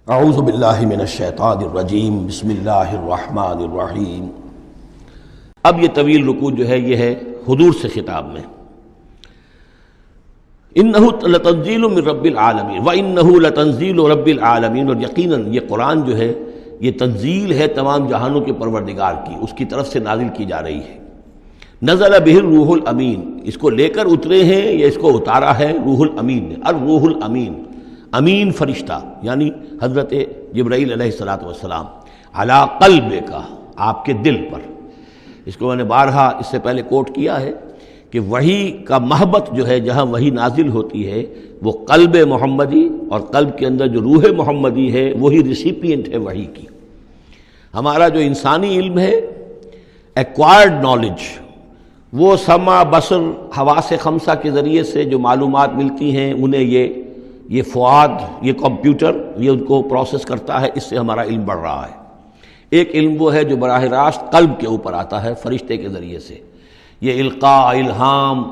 اعوذ باللہ من الشیطان الرجیم، بسم اللہ الرحمن الرحیم۔ اب یہ طویل رکوع جو ہے یہ ہے حضور سے خطاب میں۔ انہ لتنزیل من رب العالمین وانہ لتنزیل رب العالمین، اور یقیناً یہ قرآن جو ہے یہ تنزیل ہے تمام جہانوں کے پروردگار کی، اس کی طرف سے نازل کی جا رہی ہے۔ نزل بہ الروح الامین، اس کو لے کر اترے ہیں یا اس کو اتارا ہے روح الامین نے، الروح الامین، امین فرشتہ یعنی حضرت جبرائیل علیہ الصلوۃ والسلام، علی قلبک، آپ کے دل پر۔ اس کو میں نے بارہا اس سے پہلے کوٹ کیا ہے کہ وحی کا محبت جو ہے جہاں وحی نازل ہوتی ہے وہ قلب محمدی، اور قلب کے اندر جو روح محمدی ہے وہی ریسیپینٹ ہے وحی کی۔ ہمارا جو انسانی علم ہے ایکوائرڈ نالج، وہ سمع بصر حواس خمسہ کے ذریعے سے جو معلومات ملتی ہیں انہیں یہ فؤاد، یہ کمپیوٹر یہ ان کو پروسیس کرتا ہے، اس سے ہمارا علم بڑھ رہا ہے۔ ایک علم وہ ہے جو براہ راست قلب کے اوپر آتا ہے فرشتے کے ذریعے سے۔ یہ القاء، الہام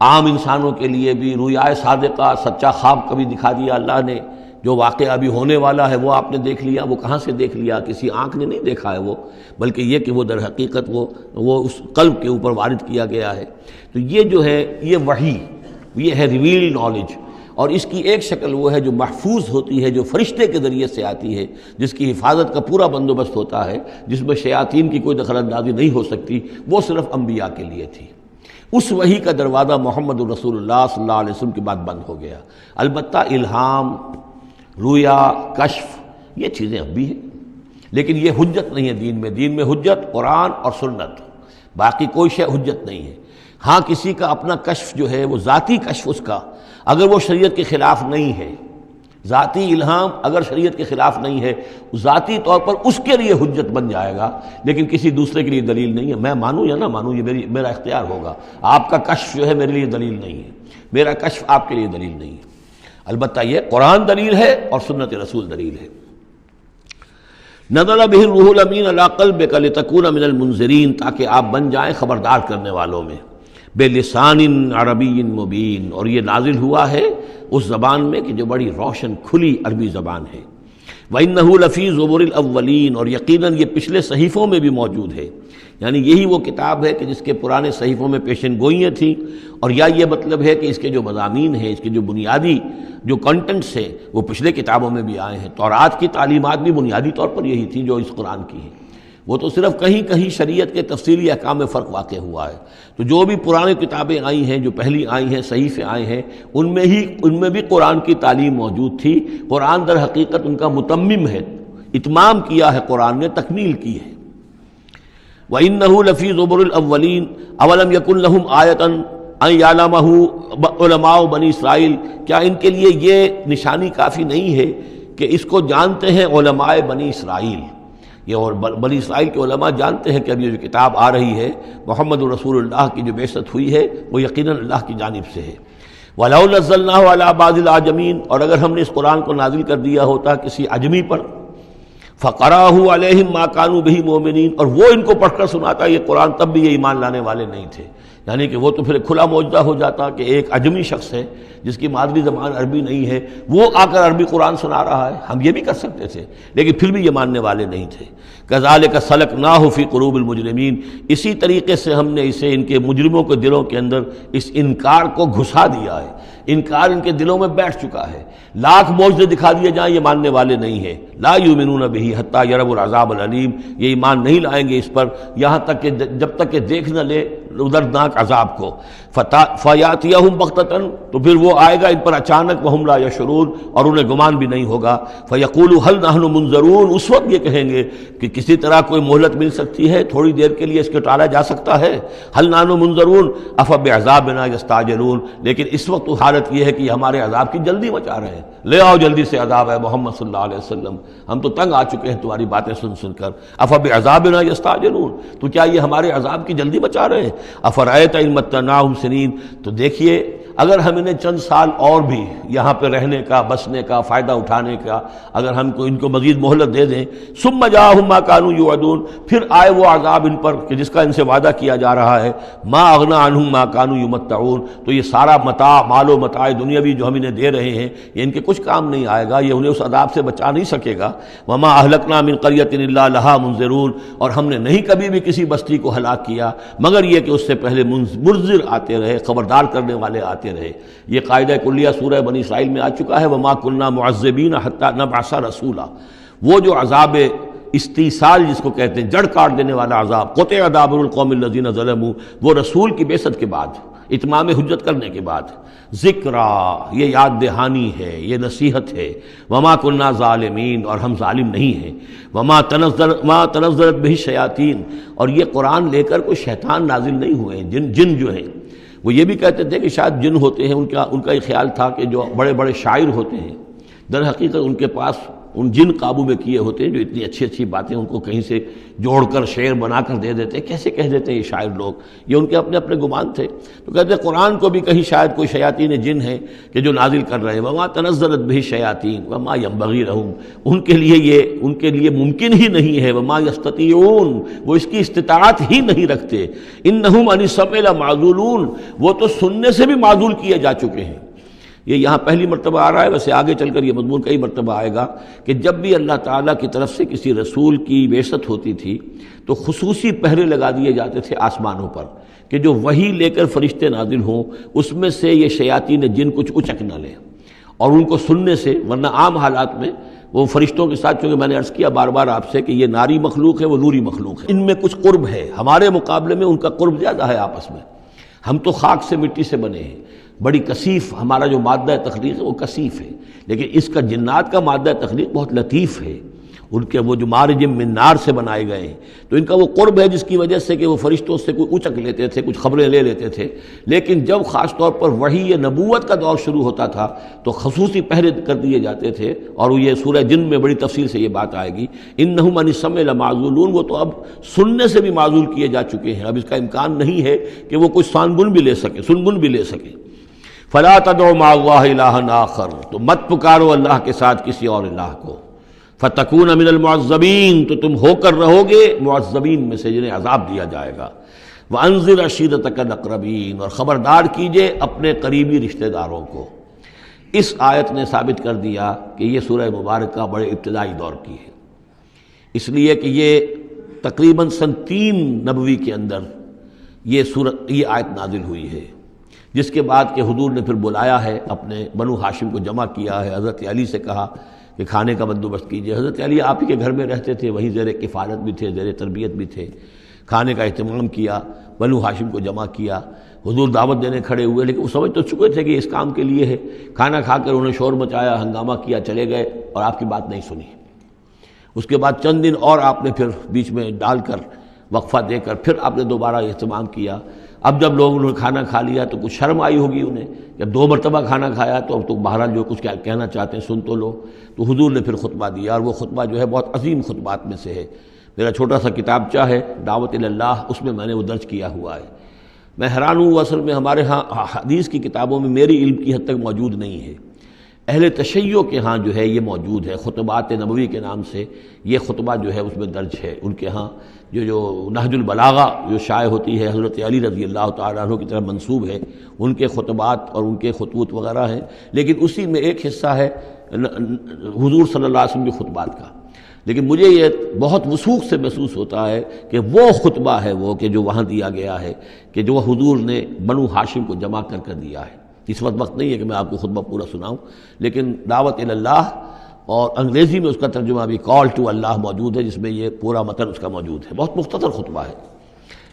عام انسانوں کے لیے بھی، رویا صادقہ، سچا خواب کبھی دکھا دیا اللہ نے، جو واقعہ ابھی ہونے والا ہے وہ آپ نے دیکھ لیا، وہ کہاں سے دیکھ لیا؟ کسی آنکھ نے نہیں دیکھا ہے وہ، بلکہ یہ کہ وہ در حقیقت وہ اس قلب کے اوپر وارد کیا گیا ہے۔ تو یہ جو ہے یہ وحی، یہ ہے ریویل نالج، اور اس کی ایک شکل وہ ہے جو محفوظ ہوتی ہے، جو فرشتے کے ذریعے سے آتی ہے، جس کی حفاظت کا پورا بندوبست ہوتا ہے، جس میں شیاطین کی کوئی دخل اندازی نہیں ہو سکتی، وہ صرف انبیاء کے لیے تھی۔ اس وحی کا دروازہ محمد رسول اللہ صلی اللہ علیہ وسلم کے بعد بند ہو گیا۔ البتہ الہام، رویا، کشف یہ چیزیں اب بھی ہیں، لیکن یہ حجت نہیں ہے دین میں۔ دین میں حجت قرآن اور سنت، باقی کوئی شے حجت نہیں ہے۔ ہاں کسی کا اپنا کشف جو ہے وہ ذاتی کشف، اس کا اگر وہ شریعت کے خلاف نہیں ہے، ذاتی الہام اگر شریعت کے خلاف نہیں ہے، ذاتی طور پر اس کے لیے حجت بن جائے گا، لیکن کسی دوسرے کے لیے دلیل نہیں ہے۔ میں مانوں یا نہ مانوں یہ میرا اختیار ہوگا۔ آپ کا کشف جو ہے میرے لیے دلیل نہیں ہے، میرا کشف آپ کے لیے دلیل نہیں ہے۔ البتہ یہ قرآن دلیل ہے اور سنت رسول دلیل ہے۔ نزل بہ الروح الامین علی قلبک لتکون من المنذرین، تاکہ آپ بن جائیں خبردار کرنے والوں میں، بلسان عربی مبین، اور یہ نازل ہوا ہے اس زبان میں کہ جو بڑی روشن کھلی عربی زبان ہے۔ وَإِنَّهُ لَفِي زُبُرِ الْأَوَّلِينَ، اور یقیناً یہ پچھلے صحیفوں میں بھی موجود ہے، یعنی یہی وہ کتاب ہے کہ جس کے پرانے صحیفوں میں پیشن گوئیاں تھیں، اور یا یہ مطلب ہے کہ اس کے جو مضامین ہیں، اس کے جو بنیادی جو کنٹنٹس ہیں وہ پچھلے کتابوں میں بھی آئے ہیں۔ تورات کی تعلیمات بھی بنیادی طور پر یہی تھیں جو اس قرآن کی ہیں، وہ تو صرف کہیں کہیں شریعت کے تفصیلی احکام میں فرق واقع ہوا ہے۔ تو جو بھی پرانی کتابیں آئی ہیں، جو پہلی آئی ہیں، صحیفے آئے ہیں، ان میں بھی قرآن کی تعلیم موجود تھی۔ قرآن در حقیقت ان کا متمم ہے، اتمام کیا ہے قرآن نے، تکمیل کی ہے۔ وَإِنَّهُ لَفِي زُبُرِ الْأَوَّلِينَ أَوَلَمْ يَكُنْ لَهُمْ آيَةً أَنْ يَعْلَمَهُ عُلَمَاءُ بنی اسرائیل، کیا ان کے لیے یہ نشانی کافی نہیں ہے کہ اس کو جانتے ہیں علماء بنی اسرائیل؟ یہ اور بنی اسرائیل کے علماء جانتے ہیں کہ اب یہ جو کتاب آ رہی ہے محمد رسول اللہ کی جو بعثت ہوئی ہے وہ یقیناً اللہ کی جانب سے ہے۔ وَلَوْ نَزَّلْنَاهُ عَلَىٰ بَعْضِ الْأَعْجَمِينَ، اور اگر ہم نے اس قرآن کو نازل کر دیا ہوتا کسی عجمی پر، فَقَرَأَهُ عَلَيْهِمْ مَا كَانُوا بِهِ مُؤْمِنِينَ، اور وہ ان کو پڑھ کر سناتا یہ قرآن، تب بھی یہ ایمان لانے والے نہیں تھے۔ یعنی کہ وہ تو پھر کھلا معجزہ ہو جاتا کہ ایک عجمی شخص ہے جس کی مادری زبان عربی نہیں ہے، وہ آ کر عربی قرآن سنا رہا ہے۔ ہم یہ بھی کر سکتے تھے، لیکن پھر بھی یہ ماننے والے نہیں تھے۔ کذالک سلکناہ فی قلوب المجرمین، اسی طریقے سے ہم نے اسے ان کے مجرموں کے دلوں کے اندر اس انکار کو گھسا دیا ہے۔ انکار ان کے دلوں میں بیٹھ چکا ہے، لاکھ معجزے دکھا دیے جائیں یہ ماننے والے نہیں ہیں۔ لا یؤمنون بہ حتی یروا العذاب العلیم، یہ ایمان نہیں لائیں گے اس پر یہاں تک کہ جب تک کہ دیکھ نہ لے دردناک عذاب کو۔ فیاتیہم بغتۃ، تو پھر وہ آئے گا ان پر اچانک، وہم لا یشعرون، اور انہیں گمان بھی نہیں ہوگا۔ فیقولوا ہل نحن منظرون، اس وقت یہ کہیں گے کہ کسی طرح کوئی مہلت مل سکتی ہے، تھوڑی دیر کے لیے اس کو ٹالا جا سکتا ہے۔ ہل نحن منظرون افبعذابنا یستعجلون، لیکن اس وقت تو حالت یہ ہے کہ یہ ہمارے عذاب کی جلدی مچا رہے ہیں۔ لے آؤ جلدی سے عذاب ہے محمد صلی اللہ علیہ وسلم، ہم تو تنگ آ چکے ہیں تمہاری باتیں سن سن کر۔ افبعذابنا یستعجلون، تو کیا یہ ہمارے عذاب کی جلدی مچا رہے ہیں؟ افرأیت ان متعناہم سنین، تو دیکھیے اگر ہم انہیں چند سال اور بھی یہاں پہ رہنے کا، بسنے کا، فائدہ اٹھانے کا، اگر ہم ان کو مزید مہلت دے دیں، ثم جاءہم ما كانوا یوعدون، پھر آئے وہ عذاب ان پر کہ جس کا ان سے وعدہ کیا جا رہا ہے، ما اغنی عنہم ما كانوا یمتعون، تو یہ سارا متاع، مال و متاع دنیاوی جو ہم انہیں دے رہے ہیں یہ ان کے کچھ کام نہیں آئے گا، یہ انہیں اس عذاب سے بچا نہیں سکے پہنچے گا۔ وما اہلکنا من قریۃ الا لہا منذرون، اور ہم نے نہیں کبھی بھی کسی بستی کو ہلاک کیا مگر یہ کہ اس سے پہلے منذر آتے رہے، خبردار کرنے والے آتے رہے۔ یہ قاعدہ کلیہ سورہ بنی اسرائیل میں آ چکا ہے، وما كنا معذبین حتی نبعث رسولا۔ وہ جو عذاب استیصال جس کو کہتے ہیں، جڑ کاٹ دینے والا عذاب، قطع دابر القوم الذین ظلموا، وہ رسول کی بعثت کے بعد، اتمام حجت کرنے کے بعد، ذکرا یہ یاد دہانی ہے، یہ نصیحت ہے، وما کنا ظالمین اور ہم ظالم نہیں ہیں، ما تنزلت بہ الشیاطین، اور یہ قرآن لے کر کوئی شیطان نازل نہیں ہوئے ہیں، جن جو ہیں وہ یہ بھی کہتے تھے کہ شاید جن ہوتے ہیں، ان کا یہ خیال تھا کہ جو بڑے بڑے شاعر ہوتے ہیں در حقیقت ان کے پاس ان جن قابو میں کیے ہوتے ہیں جو اتنی اچھی اچھی باتیں ان کو کہیں سے جوڑ کر شعر بنا کر دے دیتے، کیسے کہہ دیتے ہیں یہ شاعر لوگ، یہ ان کے اپنے اپنے گمان تھے۔ تو کہتے ہیں قرآن کو بھی کہیں شاید کوئی شیاطین جن ہیں کہ جو نازل کر رہے ہیں، وما تنزلت بہ الشیاطین وما ینبغی لہم، ان کے لیے ممکن ہی نہیں ہے، وما یستطیعون، وہ اس کی استطاعت ہی نہیں رکھتے، انہم عن السمع لمعزولون، وہ تو سننے سے بھی معزول کیے جا چکے ہیں۔ یہ یہاں پہلی مرتبہ آ رہا ہے، ویسے آگے چل کر یہ مضمون کئی مرتبہ آئے گا کہ جب بھی اللہ تعالیٰ کی طرف سے کسی رسول کی بعثت ہوتی تھی تو خصوصی پہرے لگا دیے جاتے تھے آسمانوں پر کہ جو وحی لے کر فرشتے نازل ہوں اس میں سے یہ شیاطین جن کچھ اچک نہ لیں اور ان کو سننے سے، ورنہ عام حالات میں وہ فرشتوں کے ساتھ، چونکہ میں نے عرض کیا بار بار آپ سے کہ یہ ناری مخلوق ہے، وہ نوری مخلوق ہے، ان میں کچھ قرب ہے، ہمارے مقابلے میں ان کا قرب زیادہ ہے آپس میں۔ ہم تو خاک سے مٹی سے بنے ہیں، بڑی کثیف ہمارا جو مادہ تخلیق ہے وہ کثیف ہے، لیکن اس کا جنات کا مادہ تخلیق بہت لطیف ہے، ان کے وہ جو مارج من نار سے بنائے گئے ہیں، تو ان کا وہ قرب ہے جس کی وجہ سے کہ وہ فرشتوں سے کوئی اچک لیتے تھے، کچھ خبریں لے لیتے تھے، لیکن جب خاص طور پر وحی یا نبوت کا دور شروع ہوتا تھا تو خصوصی پہرے کر دیے جاتے تھے، اور یہ سورہ جن میں بڑی تفصیل سے یہ بات آئے گی، انہم عن السمع لمعزولون، وہ تو اب سننے سے بھی معزول کیے جا چکے ہیں، اب اس کا امکان نہیں ہے کہ وہ کوئی سنگن بھی لے سکے۔ فلا تدعوا مع اللہ الہا آخر، تو مت پکارو اللہ کے ساتھ کسی اور الہ کو، فتکون من المعذبین، تو تم ہو کر رہو گے معذبین میں سے جنہیں عذاب دیا جائے گا۔ وانذر عشیرتک الاقربین، اور خبردار کیجئے اپنے قریبی رشتہ داروں کو۔ اس آیت نے ثابت کر دیا کہ یہ سورہ مبارکہ بڑے ابتدائی دور کی ہے، اس لیے کہ یہ تقریباً سن 3 نبوی کے اندر یہ آیت نازل ہوئی ہے، جس کے بعد کہ حضور نے پھر بلایا ہے، اپنے بنو ہاشم کو جمع کیا ہے، حضرت علی سے کہا کہ کھانے کا بندوبست کیجئے۔ حضرت علی آپ ہی کے گھر میں رہتے تھے، وہیں زیر کفالت بھی تھے، زیر تربیت بھی تھے، کھانے کا اہتمام کیا، بنو ہاشم کو جمع کیا، حضور دعوت دینے کھڑے ہوئے، لیکن وہ سمجھ تو چکے تھے کہ اس کام کے لیے ہے، کھانا کھا کر انہوں نے شور مچایا، ہنگامہ کیا، چلے گئے اور آپ کی بات نہیں سنی۔ اس کے بعد چند دن اور آپ نے پھر بیچ میں ڈال کر وقفہ دے کر پھر آپ نے دوبارہ اہتمام کیا۔ اب جب لوگوں نے کھانا کھا لیا تو کچھ شرم آئی ہوگی انہیں، جب 2 مرتبہ کھانا کھایا تو اب تو بہرحال جو کچھ کہنا چاہتے ہیں سن تو لو، تو حضور نے پھر خطبہ دیا، اور وہ خطبہ جو ہے بہت عظیم خطبات میں سے ہے۔ میرا چھوٹا سا کتابچہ ہے دعوت اللہ، اس میں نے وہ درج کیا ہوا ہے۔ میں حیران ہوں، اصل میں ہمارے ہاں حدیث کی کتابوں میں میری علم کی حد تک موجود نہیں ہے، اہل تشیع کے ہاں جو ہے یہ موجود ہے، خطبات نبوی کے نام سے یہ خطبہ جو ہے اس میں درج ہے، ان کے ہاں جو نہج البلاغہ جو شائع ہوتی ہے حضرت علی رضی اللہ تعالیٰ عنہ کی طرف منسوب ہے، ان کے خطبات اور ان کے خطوط وغیرہ ہیں، لیکن اسی میں ایک حصہ ہے حضور صلی اللہ علیہ وسلم کے خطبات کا، لیکن مجھے یہ بہت وثوق سے محسوس ہوتا ہے کہ وہ خطبہ ہے وہ کہ جو وہاں دیا گیا ہے، کہ جو حضور نے بنو ہاشم کو جمع کر دیا ہے۔ اس وقت نہیں ہے کہ میں آپ کو خطبہ پورا سناؤں، لیکن دعوت اللہ اور انگریزی میں اس کا ترجمہ بھی کال ٹو اللہ موجود ہے، جس میں یہ پورا متن اس کا موجود ہے، بہت مختصر خطبہ ہے،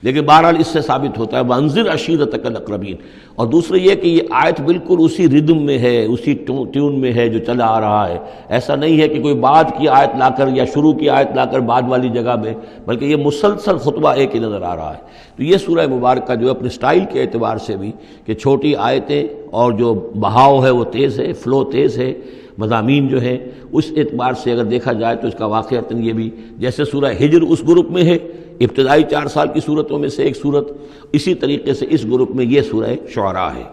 لیکن بہرحال اس سے ثابت ہوتا ہے وانذر عشیرتک الاقربین۔ اور دوسرا یہ کہ یہ آیت بالکل اسی ردم میں ہے، اسی ٹیون میں ہے جو چلا آ رہا ہے، ایسا نہیں ہے کہ کوئی بعد کی آیت لا کر یا شروع کی آیت لا کر بعد والی جگہ میں، بلکہ یہ مسلسل خطبہ ایک ہی نظر آ رہا ہے۔ تو یہ سورہ مبارکہ جو اپنے سٹائل کے اعتبار سے بھی کہ چھوٹی آیتیں اور جو بہاؤ ہے وہ تیز ہے، فلو تیز ہے، مضامین جو ہیں اس اعتبار سے اگر دیکھا جائے تو اس کا واقعتاً یہ بھی جیسے سورہ ہجر اس گروپ میں ہے، ابتدائی 4 سال کی صورتوں میں سے ایک صورت، اسی طریقے سے اس گروپ میں یہ سورہ شعراء ہے۔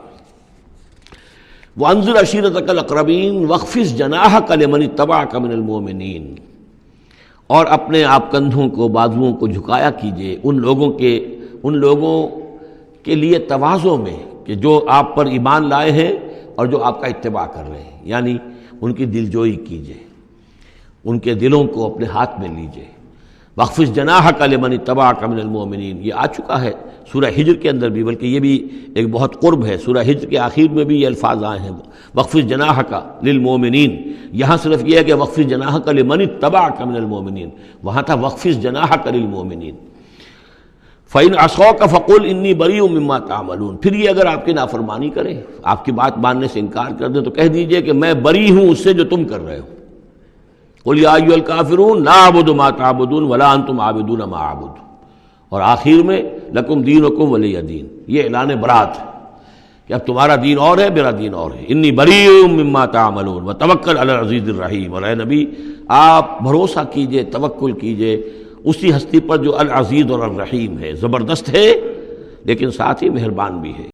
وانذر عشیرتک الاقربین واخفض جناحک لمن اتبعک من المؤمنین، اور اپنے آپ کندھوں کو، بازوؤں کو جھکایا کیجئے ان لوگوں کے لیے تواضع میں کہ جو آپ پر ایمان لائے ہیں اور جو آپ کا اتباع کر رہے ہیں، یعنی ان کی دلجوئی کیجئے۔ ان کے دلوں کو اپنے ہاتھ میں لیجئے۔ وَاخْفِضْ جَنَاحَكَ لِمَنِ اتَّبَعَكَ مِنَ الْمُؤْمِنِينَ، یہ آ چکا ہے سورہ ہجر کے اندر بھی، بلکہ یہ بھی ایک بہت قرب ہے، سورہ ہجر کے آخر میں بھی یہ الفاظ آئے ہیں وَاخْفِضْ جَنَاحَكَ لِلْمُؤْمِنِينَ۔ یہاں صرف یہ ہے کہ وَاخْفِضْ جَنَاحَكَ لِمَنِ اتَّبَعَكَ مِنَ الْمُؤْمِنِينَ، وہاں تھا وَاخْفِضْ جَنَاحَكَ لِلْمُؤْمِنِينَ۔ فَإِنْ عَصَوْكَ فَقُلْ إِنِّي بَرِيءٌ مِّمَّا تَعْمَلُونَ، پھر یہ اگر آپ کی نافرمانی کریں، آپ کی بات ماننے سے انکار کر دیں، تو کہہ دیجئے کہ میں بری ہوں اس سے جو تم کر رہے ہو۔ قُلْ يَا أَيُّهَا الْكَافِرُونَ لَا أَعْبُدُ مَا تَعْبُدُونَ وَلَا أَنْتُمْ عَابِدُونَ مَا أَعْبُدُ، اور آخر میں لَكُمْ دِينُكُمْ وَلِيَّ دِينِ، یہ اعلان برات ہے کہ اب تمہارا دین اور ہے، میرا دین اور ہے۔ انی بریء مما تعملون وتوکل علی العزیز الرحیم، اور اے نبی آپ بھروسہ کیجئے، توکل کیجئے اسی ہستی پر جو العزیز اور الرحیم ہے، زبردست ہے لیکن ساتھ ہی مہربان بھی ہے۔